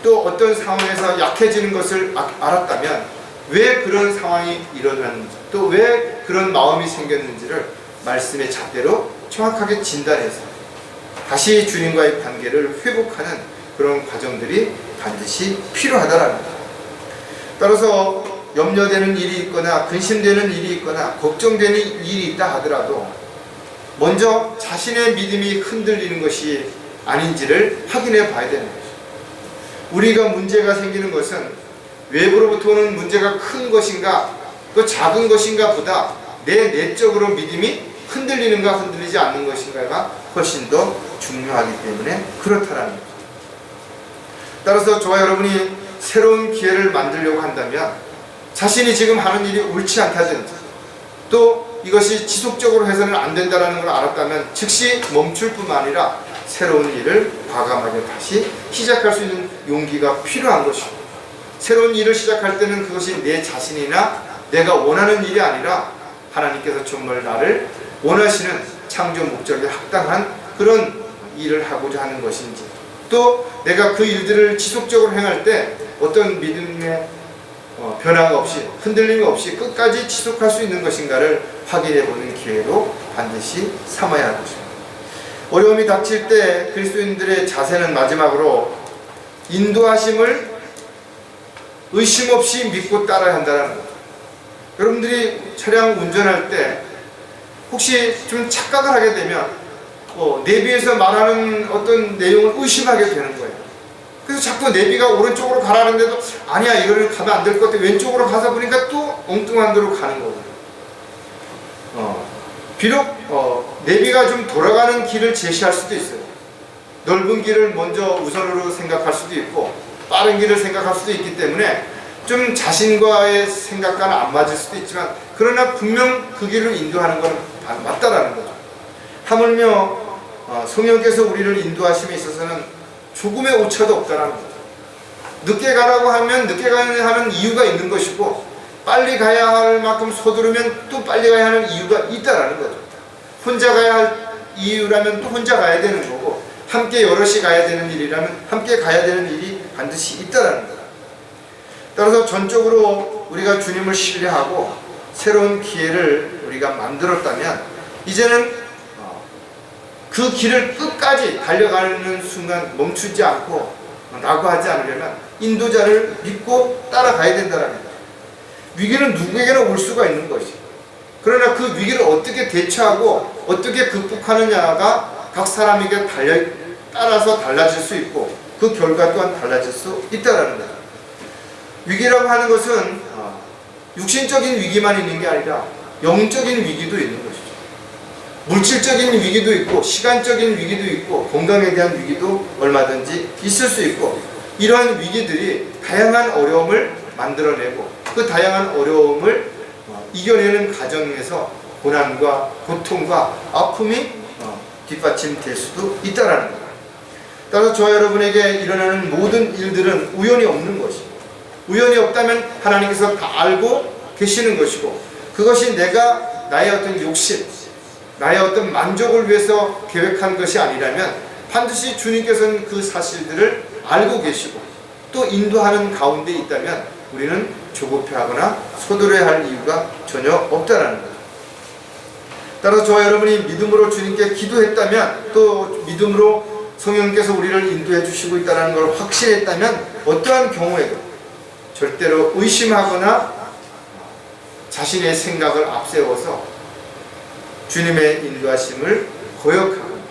또 어떤 상황에서 약해지는 것을 알았다면 왜 그런 상황이 일어났는지 또 왜 그런 마음이 생겼는지를 말씀의 잣대로 정확하게 진단해서 다시 주님과의 관계를 회복하는 그런 과정들이 반드시 필요하다라는 거죠. 따라서 염려되는 일이 있거나 근심되는 일이 있거나 걱정되는 일이 있다 하더라도 먼저 자신의 믿음이 흔들리는 것이 아닌지를 확인해 봐야 되는 거죠. 우리가 문제가 생기는 것은 외부로부터 오는 문제가 큰 것인가 또 작은 것인가 보다 내 내적으로 믿음이 흔들리는가 흔들리지 않는 것인가가 훨씬 더 중요하기 때문에 그렇다라는 거죠. 따라서 저와 여러분이 새로운 기회를 만들려고 한다면 자신이 지금 하는 일이 옳지 않다든지 또 이것이 지속적으로 해서는 안 된다는 걸 알았다면 즉시 멈출 뿐만 아니라 새로운 일을 과감하게 다시 시작할 수 있는 용기가 필요한 것이고, 새로운 일을 시작할 때는 그것이 내 자신이나 내가 원하는 일이 아니라 하나님께서 정말 나를 원하시는 창조 목적에 합당한 그런 일을 하고자 하는 것인지, 또 내가 그 일들을 지속적으로 행할 때 어떤 믿음의 변화가 없이 흔들림 없이 끝까지 지속할 수 있는 것인가를 확인해보는 기회로 반드시 삼아야 할 것입니다. 어려움이 닥칠 때 그리스도인들의 자세는 마지막으로 인도하심을 의심 없이 믿고 따라야 한다는 것. 여러분들이 차량 운전할 때 혹시 좀 착각을 하게 되면 내비에서 말하는 어떤 내용을 의심하게 되는 거예요. 그래서 자꾸 내비가 오른쪽으로 가라는데도 아니야, 이거는 가면 안 될 것 같아. 왼쪽으로 가서 보니까 또 엉뚱한 데로 가는 거거든요. 비록 내비가 좀 돌아가는 길을 제시할 수도 있어요. 넓은 길을 먼저 우선으로 생각할 수도 있고 빠른 길을 생각할 수도 있기 때문에 좀 자신과의 생각과는 안 맞을 수도 있지만, 그러나 분명 그 길을 인도하는 건 맞다라는 거죠. 하물며 성령께서 우리를 인도하심에 있어서는 조금의 오차도 없다라는 거죠. 늦게 가라고 하면 늦게 가야 하는 이유가 있는 것이고, 빨리 가야 할 만큼 서두르면 또 빨리 가야 하는 이유가 있다라는 거죠. 혼자 가야 할 이유라면 또 혼자 가야 되는 거고, 함께 여럿이 가야 되는 일이라면 함께 가야 되는 일이 반드시 있다라는 거죠. 따라서 전적으로 우리가 주님을 신뢰하고 새로운 기회를 우리가 만들었다면 이제는 그 길을 끝까지 달려가는 순간 멈추지 않고 낙오하지 않으려면 인도자를 믿고 따라가야 된다는 거죠. 위기는 누구에게나 올 수가 있는 것이죠. 그러나 그 위기를 어떻게 대처하고 어떻게 극복하느냐가 각 사람에게 따라서 달라질 수 있고 그 결과 또한 달라질 수 있다는 거죠. 위기라고 하는 것은 육신적인 위기만 있는 게 아니라 영적인 위기도 있는 것이죠. 물질적인 위기도 있고 시간적인 위기도 있고 건강에 대한 위기도 얼마든지 있을 수 있고, 이러한 위기들이 다양한 어려움을 만들어내고 그 다양한 어려움을 이겨내는 과정에서 고난과 고통과 아픔이 뒷받침될 수도 있다는 거예요. 따라서 저와 여러분에게 일어나는 모든 일들은 우연이 없는 것이고, 우연이 없다면 하나님께서 다 알고 계시는 것이고, 그것이 내가 나의 어떤 욕심, 나의 어떤 만족을 위해서 계획한 것이 아니라면 반드시 주님께서는 그 사실들을 알고 계시고 또 인도하는 가운데 있다면 우리는 조급해하거나 서두려야 할 이유가 전혀 없다라는 거죠. 따라서 저와 여러분이 믿음으로 주님께 기도했다면, 또 믿음으로 성령께서 우리를 인도해 주시고 있다는 걸 확신했다면 어떠한 경우에도 절대로 의심하거나 자신의 생각을 앞세워서 주님의 인도하심을 거역하거나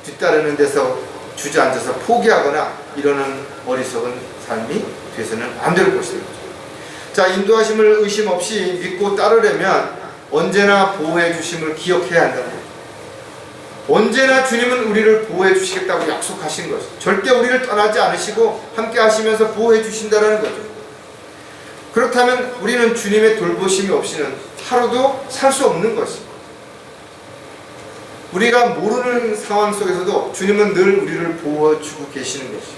뒤따르는 데서 주저앉아서 포기하거나 이러는 어리석은 삶이 돼서는 안 될 것입니다. 자, 인도하심을 의심 없이 믿고 따르려면 언제나 보호해 주심을 기억해야 한다는 거예요. 언제나 주님은 우리를 보호해 주시겠다고 약속하신 것이죠. 절대 우리를 떠나지 않으시고 함께 하시면서 보호해 주신다는 거죠. 그렇다면 우리는 주님의 돌보심이 없이는 하루도 살 수 없는 것입니다. 우리가 모르는 상황 속에서도 주님은 늘 우리를 보호해주고 계시는 것이고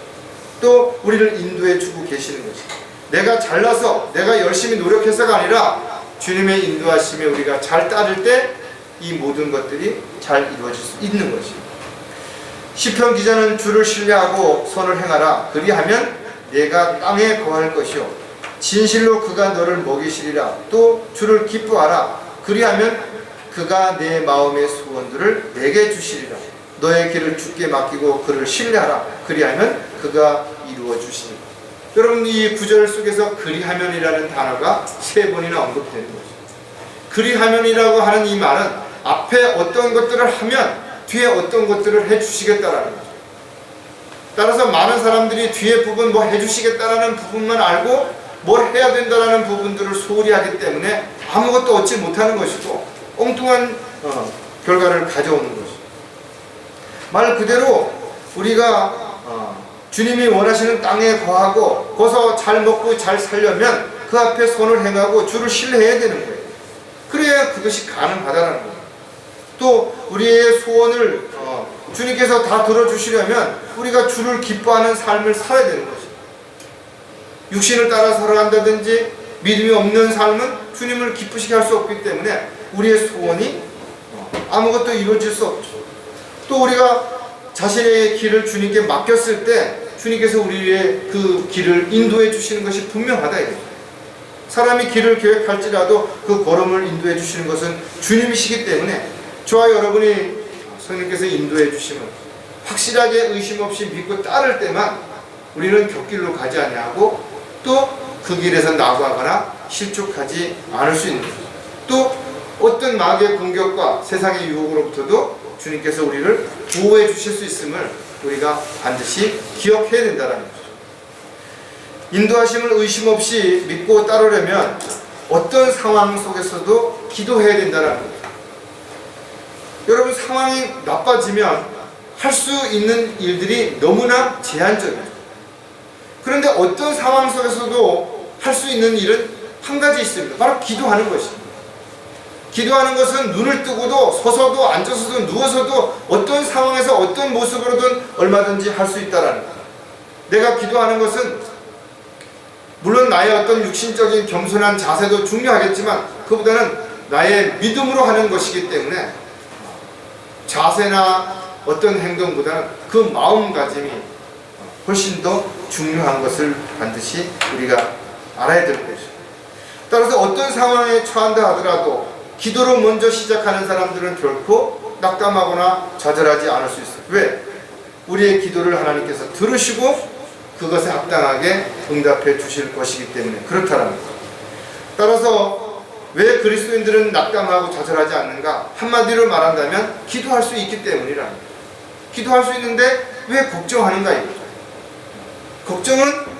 또 우리를 인도해주고 계시는 것이고, 내가 잘나서 내가 열심히 노력해서가 아니라 주님의 인도하심에 우리가 잘 따를 때 이 모든 것들이 잘 이루어질 수 있는 것입니다. 시편 기자는 주를 신뢰하고 선을 행하라. 그리하면 내가 땅에 거할 것이요 진실로 그가 너를 먹이시리라. 또 주를 기뻐하라. 그리하면 그가 내 마음의 소원들을 내게 주시리라. 너의 길을 주께 맡기고 그를 신뢰하라. 그리하면 그가 이루어 주시리라. 여러분, 이 구절 속에서 그리하면이라는 단어가 3번이나 언급되는 거죠. 그리하면이라고 하는 이 말은 앞에 어떤 것들을 하면 뒤에 어떤 것들을 해주시겠다라는 거죠. 따라서 많은 사람들이 뒤에 부분 뭐 해주시겠다라는 부분만 알고 뭘 해야 된다라는 부분들을 소홀히 하기 때문에 아무것도 얻지 못하는 것이고 엉뚱한 결과를 가져오는 것이죠. 말 그대로 우리가 주님이 원하시는 땅에 거하고 거기서 잘 먹고 잘 살려면 그 앞에 선을 행하고 주를 신뢰해야 되는 거예요. 그래야 그것이 가능하다는 거예요. 또 우리의 소원을 주님께서 다 들어주시려면 우리가 주를 기뻐하는 삶을 살아야 되는 것이죠. 육신을 따라 살아간다든지 믿음이 없는 삶은 주님을 기쁘시게 할 수 없기 때문에 우리의 소원이 아무것도 이루어질 수 없죠. 또 우리가 자신의 길을 주님께 맡겼을 때 주님께서 우리의 그 길을 인도해 주시는 것이 분명하다 이거죠. 사람이 길을 계획할지라도 그 걸음을 인도해 주시는 것은 주님이시기 때문에 저와 여러분이 성령께서 인도해 주시면 확실하게 의심 없이 믿고 따를 때만 우리는 곁길로 가지 아니하고 또 그 길에서 나가거나 실족하지 않을 수 있는 거죠. 또 어떤 마귀의 공격과 세상의 유혹으로부터도 주님께서 우리를 보호해 주실 수 있음을 우리가 반드시 기억해야 된다는 거죠. 인도하심을 의심 없이 믿고 따르려면 어떤 상황 속에서도 기도해야 된다는 거죠. 여러분, 상황이 나빠지면 할 수 있는 일들이 너무나 제한적이죠. 그런데 어떤 상황 속에서도 할 수 있는 일은 한 가지 있습니다. 바로 기도하는 것입니다. 기도하는 것은 눈을 뜨고도 서서도 앉아서도 누워서도 어떤 상황에서 어떤 모습으로든 얼마든지 할 수 있다라는 거예요. 내가 기도하는 것은 물론 나의 어떤 육신적인 겸손한 자세도 중요하겠지만 그보다는 나의 믿음으로 하는 것이기 때문에 자세나 어떤 행동보다는 그 마음가짐이 훨씬 더 중요한 것을 반드시 우리가 알아야 될 것이죠. 따라서 어떤 상황에 처한다 하더라도 기도로 먼저 시작하는 사람들은 결코 낙담하거나 좌절하지 않을 수 있어요. 왜? 우리의 기도를 하나님께서 들으시고 그것에 합당하게 응답해 주실 것이기 때문에 그렇다는 거죠. 따라서 왜 그리스도인들은 낙담하고 좌절하지 않는가? 한마디로 말한다면 기도할 수 있기 때문이라는 거예요. 기도할 수 있는데 왜 걱정하는가 이거죠. 걱정은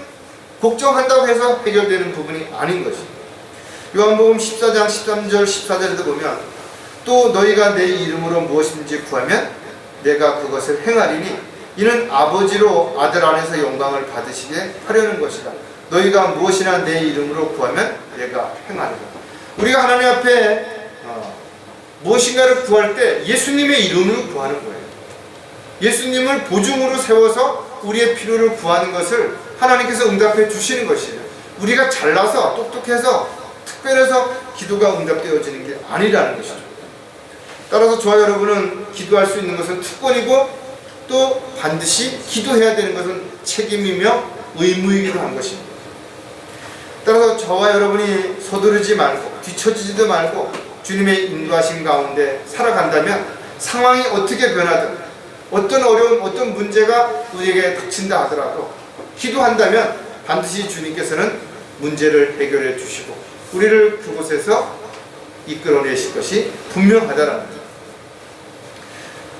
걱정한다고 해서 해결되는 부분이 아닌 것이죠. 요한복음 14장 13절 14절에도 보면 또 너희가 내 이름으로 무엇인지 구하면 내가 그것을 행하리니 이는 아버지로 아들 안에서 영광을 받으시게 하려는 것이다. 너희가 무엇이나 내 이름으로 구하면 내가 행하리라. 우리가 하나님 앞에 무엇인가를 구할 때 예수님의 이름으로 구하는 거예요. 예수님을 보증으로 세워서 우리의 필요를 구하는 것을 하나님께서 응답해 주시는 것이에요. 우리가 잘나서 똑똑해서 특별해서 기도가 응답되어지는 게 아니라는 것이죠. 따라서 저와 여러분은 기도할 수 있는 것은 특권이고 또 반드시 기도해야 되는 것은 책임이며 의무이기도 한 것입니다. 따라서 저와 여러분이 서두르지 말고 뒤처지지도 말고 주님의 인도하심 가운데 살아간다면 상황이 어떻게 변하든 어떤 어려움, 어떤 문제가 우리에게 닥친다 하더라도 기도한다면 반드시 주님께서는 문제를 해결해 주시고 우리를 그곳에서 이끌어내실 것이 분명하다는 거죠.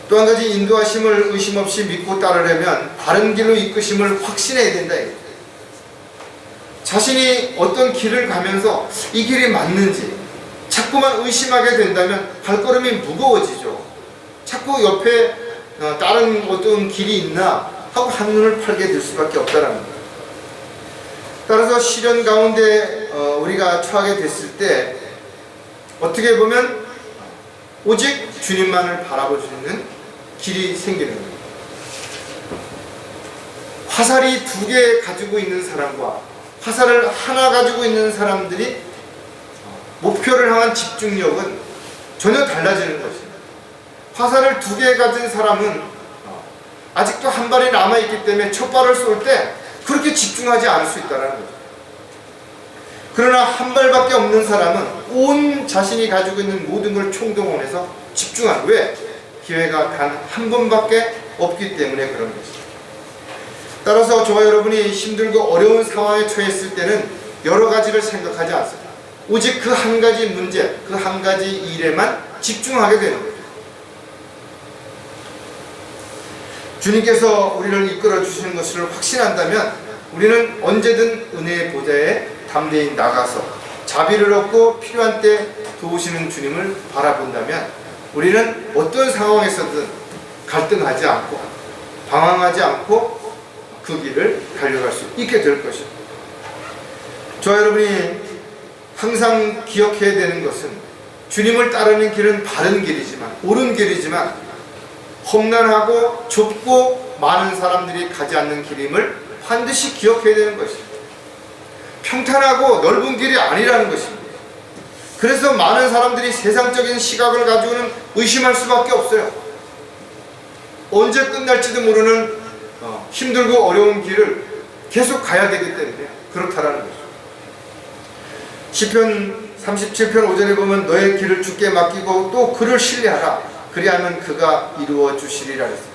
또 한 가지 인도하심을 의심 없이 믿고 따르려면 바른 길로 이끄심을 확신해야 된다. 자신이 어떤 길을 가면서 이 길이 맞는지 자꾸만 의심하게 된다면 발걸음이 무거워지죠. 자꾸 옆에 다른 어떤 길이 있나 하고 한눈을 팔게 될 수밖에 없다는 거예요. 따라서 시련 가운데 우리가 처하게 됐을 때 어떻게 보면 오직 주님만을 바라볼 수 있는 길이 생기는 거예요. 화살이 2개 가지고 있는 사람과 화살을 하나 가지고 있는 사람들이 목표를 향한 집중력은 전혀 달라지는 것입니다. 화살을 2개 가진 사람은 아직도 한 발이 남아있기 때문에 첫 발을 쏠 때 그렇게 집중하지 않을 수 있다는 거죠. 그러나 한 발밖에 없는 사람은 온 자신이 가지고 있는 모든 걸 총동원해서 집중한, 왜? 기회가 단 한 번밖에 없기 때문에 그런 것이죠. 따라서 저와 여러분이 힘들고 어려운 상황에 처했을 때는 여러 가지를 생각하지 않습니다. 오직 그 한 가지 문제, 그 한 가지 일에만 집중하게 되는 거죠. 주님께서 우리를 이끌어 주시는 것을 확신한다면 우리는 언제든 은혜의 보좌에 담대히 나가서 자비를 얻고 필요한 때 도우시는 주님을 바라본다면 우리는 어떤 상황에서든 갈등하지 않고 방황하지 않고 그 길을 달려갈 수 있게 될 것입니다. 저와 여러분이 항상 기억해야 되는 것은 주님을 따르는 길은 바른 길이지만, 옳은 길이지만 험난하고 좁고 많은 사람들이 가지 않는 길임을 반드시 기억해야 되는 것입니다. 평탄하고 넓은 길이 아니라는 것입니다. 그래서 많은 사람들이 세상적인 시각을 가지고는 의심할 수밖에 없어요. 언제 끝날지도 모르는 힘들고 어려운 길을 계속 가야 되기 때문에 그렇다라는 거죠. 시편 37편 5절에 보면 너의 길을 주께 맡기고 또 그를 신뢰하라. 그리하면 그가 이루어 주시리라 했습니다.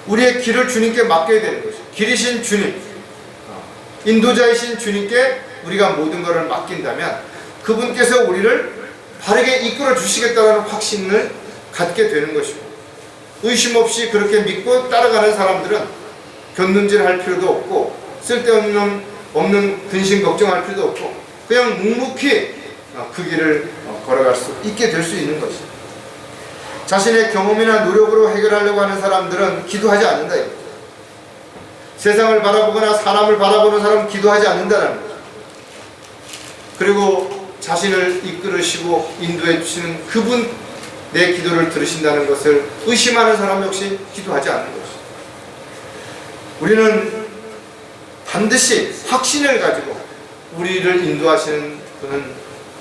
우리의 길을 주님께 맡겨야 되는 것이죠. 길이신 주님, 인도자이신 주님께 우리가 모든 것을 맡긴다면 그분께서 우리를 바르게 이끌어 주시겠다는 확신을 갖게 되는 것이고, 의심 없이 그렇게 믿고 따라가는 사람들은 견눈질할 필요도 없고 쓸데없는 근심 걱정할 필요도 없고 그냥 묵묵히 그 길을 걸어갈 수 있게 될 수 있는 것입니다. 자신의 경험이나 노력으로 해결하려고 하는 사람들은 기도하지 않는다. 세상을 바라보거나 사람을 바라보는 사람은 기도하지 않는다는 거죠. 그리고 자신을 이끌으시고 인도해 주시는 그분, 내 기도를 들으신다는 것을 의심하는 사람 역시 기도하지 않는 것이죠. 우리는 반드시 확신을 가지고 우리를 인도하시는 분은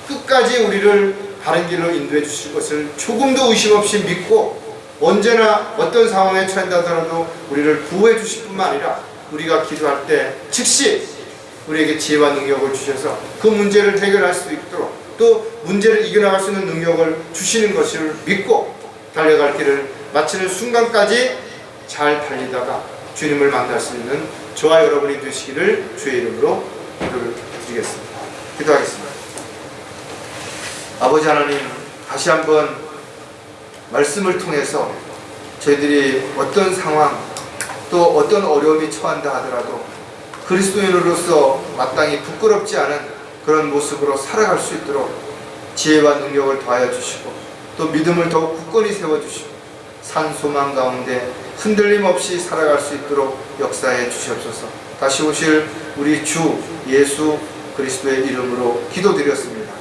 끝까지 우리를 바른 길로 인도해 주실 것을 조금도 의심 없이 믿고 언제나 어떤 상황에 처한다더라도 우리를 구해 주실 뿐만 아니라 우리가 기도할 때 즉시 우리에게 지혜와 능력을 주셔서 그 문제를 해결할 수 있도록 또 문제를 이겨나갈 수 있는 능력을 주시는 것을 믿고 달려갈 길을 마치는 순간까지 잘 달리다가 주님을 만날 수 있는 저와 여러분이 되시기를 주의 이름으로 기도를 드리겠습니다. 기도하겠습니다. 아버지 하나님, 다시 한번 말씀을 통해서 저희들이 어떤 상황 또 어떤 어려움이 처한다 하더라도 그리스도인으로서 마땅히 부끄럽지 않은 그런 모습으로 살아갈 수 있도록 지혜와 능력을 더하여 주시고 또 믿음을 더욱 굳건히 세워주시고 산 소망 가운데 흔들림 없이 살아갈 수 있도록 역사해 주시옵소서. 다시 오실 우리 주 예수 그리스도의 이름으로 기도드렸습니다.